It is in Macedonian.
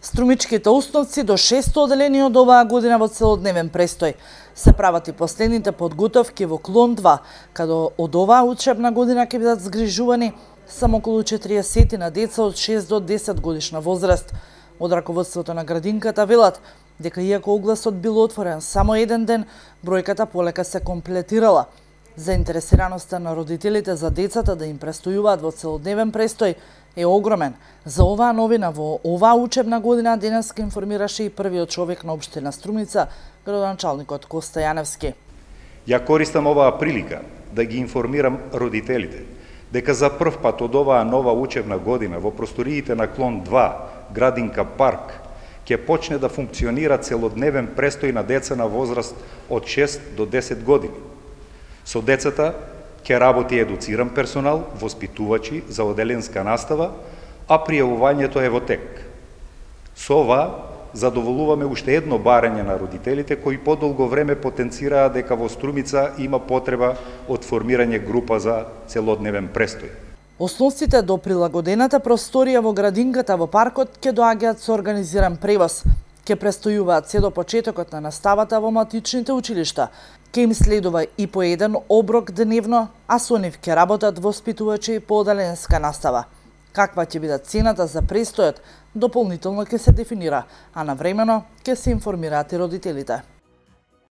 Струмичките основци до 600 оделени од оваа година во целодневен престој. Се прават и последните подготовки во клон 2, каде од оваа учебна година ќе бидат згрижувани само околу 40 на деца од 6 до 10 годишна возраст. Од раководството на градинката велат дека иако огласот бил отворен само еден ден, бројката полека се комплетирала. Заинтересираноста на родителите за децата да им престојуваат во целодневен престој е огромен. За оваа новина во оваа учебна година денеска информираше и првиот човек на општина Струмица, градоначалникот Коста Јаневски. Ја користам оваа прилика да ги информирам родителите дека за прв пат од оваа нова учебна година во просториите на клон 2, Градинка парк, ќе почне да функционира целодневен престој на деца на возраст од 6 до 10 години. Со децата ќе работи едуциран персонал, воспитувачи за оделенска настава, а пријавувањето е во тек. Со ова задоволуваме уште едно барање на родителите кои подолго време потенцираа дека во Струмица има потреба од формирање група за целодневен престој. Основците до прилагодената просторија во градинката во паркот ќе доаѓаат со организиран превоз. Ќе престојуваат се до почетокот на наставата во матичните училишта. Ќе им следува и по еден оброк дневно, а со нив ќе работат воспитувачи по оделенска настава. Каква ќе биде цената за престојот, дополнително ќе се дефинира, а навремено ќе се информираат и родителите.